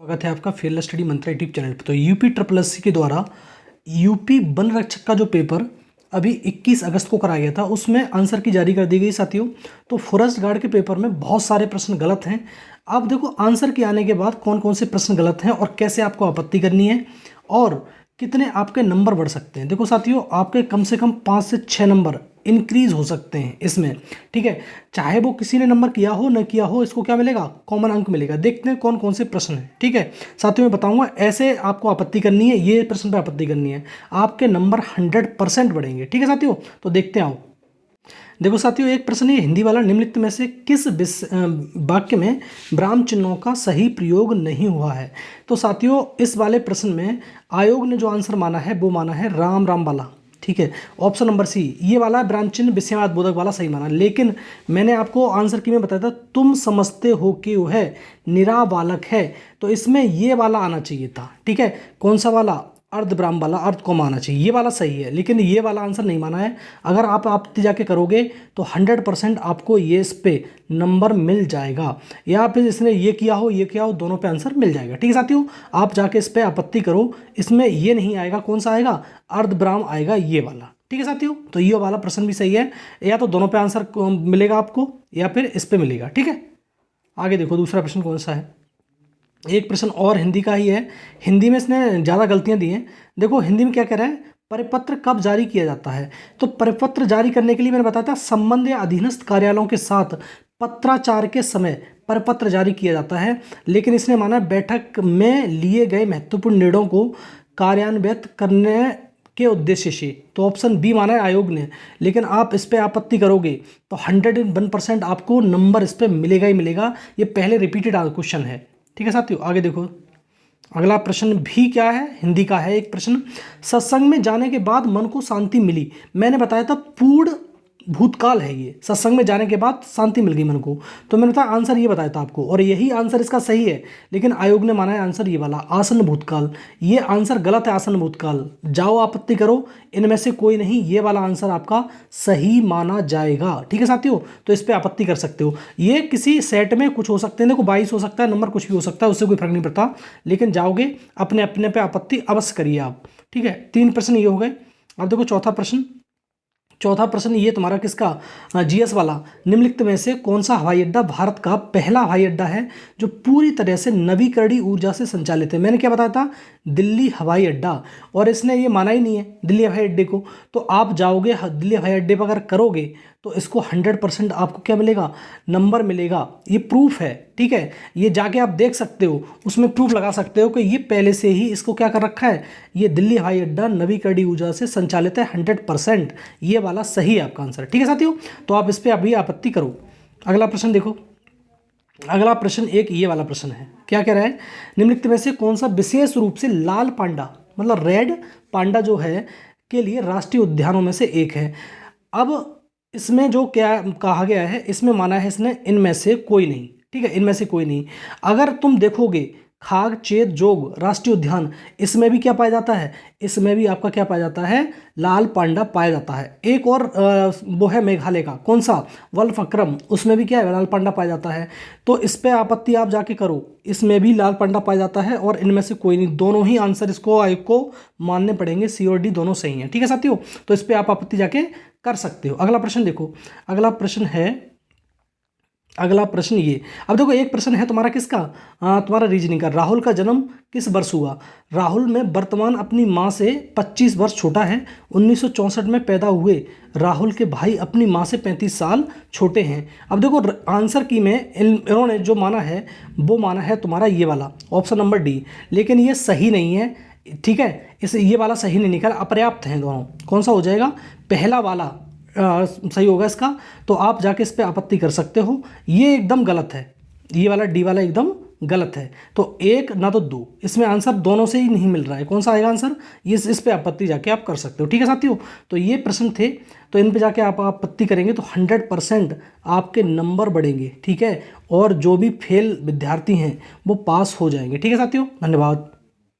स्वागत है आपका फेयरलेस स्टडी मंत्रा यूट्यूब चैनल पर। तो यूपी ट्रिपल एससी के द्वारा यूपी वन रक्षक का जो पेपर अभी 21 अगस्त को कराया गया था, उसमें आंसर की जारी कर दी गई साथियों। तो फॉरेस्ट गार्ड के पेपर में बहुत सारे प्रश्न गलत हैं। आप देखो आंसर के आने के बाद कौन कौन से प्रश्न गलत हैं और कैसे आपको आपत्ति करनी है और कितने आपके नंबर बढ़ सकते हैं। देखो साथियों, आपके कम से कम 5 से 6 नंबर इंक्रीज हो सकते हैं इसमें, ठीक है। चाहे वो किसी ने नंबर किया हो न किया हो, इसको क्या मिलेगा, कॉमन अंक मिलेगा। देखते हैं कौन कौन से प्रश्न हैं, ठीक है। साथियों मैं बताऊंगा, ऐसे आपको आपत्ति करनी है, ये प्रश्न पे आपत्ति करनी है, आपके नंबर 100% बढ़ेंगे, ठीक है साथियों। तो देखते हैं आओ। देखो साथियों, एक प्रश्न है हिंदी वाला, निम्नलिखित में से किस वाक्य में ब्राह्म चिन्हों का सही प्रयोग नहीं हुआ है। तो साथियों इस वाले प्रश्न में आयोग ने जो आंसर माना है वो माना है राम राम वाला, ठीक है। ऑप्शन नंबर सी ये वाला ब्राह्म चिन्ह विषयवाद बोधक वाला सही माना। लेकिन मैंने आपको आंसर की में बताया था, तुम समझते हो कि वो है निरा बालक है, तो इसमें ये वाला आना चाहिए था, ठीक है। कौन सा वाला, अर्ध ब्राह्म वाला, अर्ध को माना चाहिए, ये वाला सही है। लेकिन ये वाला आंसर नहीं माना है। अगर आप आपत्ति जाके करोगे तो 100% आपको ये इस पे नंबर मिल जाएगा, या फिर इसने ये किया हो ये किया हो, दोनों पे आंसर मिल जाएगा, ठीक है साथियों। आप जाके इस पे आपत्ति करो, इसमें ये नहीं आएगा। कौन सा आएगा, अर्ध ब्राह्म आएगा, ये वाला, ठीक है साथियों। तो ये वाला प्रश्न भी सही है, या तो दोनों पे आंसर मिलेगा आपको या फिर इस पे मिलेगा, ठीक है। आगे देखो दूसरा प्रश्न कौन सा है। एक प्रश्न और हिंदी का ही है, हिंदी में इसने ज़्यादा गलतियां दी हैं। देखो हिंदी में क्या कह रहा है, परिपत्र कब जारी किया जाता है। तो परिपत्र जारी करने के लिए मैंने बताया था, संबंध या अधीनस्थ कार्यालयों के साथ पत्राचार के समय परिपत्र जारी किया जाता है। लेकिन इसने माना बैठक में लिए गए महत्वपूर्ण निर्णयों को कार्यान्वित करने के उद्देश्य से। तो ऑप्शन बी माना है आयोग ने। लेकिन आप इस पर आपत्ति करोगे तो 101% आपको नंबर इस पर मिलेगा ही मिलेगा। ये पहले रिपीटेड क्वेश्चन है, ठीक है साथियों। आगे देखो अगला प्रश्न भी क्या है, हिंदी का है एक प्रश्न। सत्संग में जाने के बाद मन को शांति मिली। मैंने बताया था पूर्ण भूतकाल है ये, सत्संग में जाने के बाद शांति मिल गई मन को। तो मैंने बताया आंसर ये बताया था आपको, और यही आंसर इसका सही है। लेकिन आयोग ने माना है आंसर ये वाला, आसन्न भूतकाल। ये आंसर गलत है, आसन्न भूतकाल। जाओ आपत्ति करो, इनमें से कोई नहीं, ये वाला आंसर आपका सही माना जाएगा, ठीक है साथियों। तो इस पर आपत्ति कर सकते हो। ये किसी सेट में कुछ हो सकते हैं, देखो 22 हो सकता है, नंबर कुछ भी हो सकता है, उससे कोई फर्क नहीं पड़ता। लेकिन जाओगे अपने अपने पे आपत्ति अवश्य करिए आप, ठीक है। 3 प्रश्न ये हो गए। अब देखो चौथा प्रश्न ये तुम्हारा किसका, जीएस वाला। निम्नलिखित में से कौन सा हवाई अड्डा भारत का पहला हवाई अड्डा है जो पूरी तरह से नवीकरणीय ऊर्जा से संचालित है। मैंने क्या बताया था, दिल्ली हवाई अड्डा, और इसने ये माना ही नहीं है दिल्ली हवाई अड्डे को। तो आप जाओगे दिल्ली हवाई अड्डे पर अगर करोगे तो इसको 100% आपको क्या मिलेगा, नंबर मिलेगा। ये प्रूफ है, ठीक है। ये जाके आप देख सकते हो, उसमें प्रूफ लगा सकते हो कि ये पहले से ही इसको क्या कर रखा है, ये दिल्ली हवाई अड्डा नवीकरणीय ऊर्जा से संचालित है 100%। ये वाला सही है आपका आंसर, ठीक है साथियों। तो आप इस पर अभी आपत्ति करो। अगला प्रश्न देखो, अगला प्रश्न एक ये वाला प्रश्न है। क्या कह रहा है, निम्नलिखित में से कौन सा विशेष रूप से लाल पांडा, मतलब रेड पांडा जो है के लिए राष्ट्रीय उद्यानों में से एक है। अब इसमें जो क्या कहा गया है, इसमें माना है इसने इनमें से कोई नहीं, ठीक है, इनमें से कोई नहीं। अगर तुम देखोगे खाग चेत जोग राष्ट्रीय उद्यान, इसमें भी क्या पाया जाता है, इसमें भी आपका क्या पाया जाता है, लाल पांडा पाया जाता है। एक और वो है मेघालय का, कौन सा, वल्फक्रम, उसमें भी क्या है, लाल पांडा पाया जाता है। तो इस पे आपत्ति आप जाके करो, इसमें भी लाल पांडा पाया जाता है और इनमें से कोई नहीं। दोनों ही आंसर इसको आयोग को मानने पड़ेंगे, सी और डी दोनों सही हैं, ठीक है साथियों। तो इस पर आप आपत्ति जाके कर सकते हो। अगला प्रश्न देखो, अगला प्रश्न ये। अब देखो एक प्रश्न है तुम्हारा किसका, तुम्हारा रीजनिंग का। राहुल का जन्म किस वर्ष हुआ। राहुल में वर्तमान अपनी माँ से 25 वर्ष छोटा है। 1964 में पैदा हुए राहुल के भाई अपनी माँ से 35 साल छोटे हैं। अब देखो आंसर की में इन्होंने जो माना है वो माना है तुम्हारा ये वाला, ऑप्शन नंबर डी। लेकिन ये सही नहीं है, ठीक है। ये वाला सही नहीं निकला, अपर्याप्त हैं दोनों। कौन सा हो जाएगा, पहला वाला सही होगा इसका। तो आप जाके इस पे आपत्ति कर सकते हो, ये एकदम गलत है, ये वाला डी वाला एकदम गलत है। तो एक ना तो दो, इसमें आंसर दोनों से ही नहीं मिल रहा है। कौन सा आएगा आंसर, इस पे आपत्ति जाके आप कर सकते हो, ठीक है साथियों। तो ये प्रश्न थे, तो इन पे जाके आप आपत्ति करेंगे तो 100% आपके नंबर बढ़ेंगे, ठीक है। और जो भी फेल विद्यार्थी हैं वो पास हो जाएंगे, ठीक है साथियों। धन्यवाद।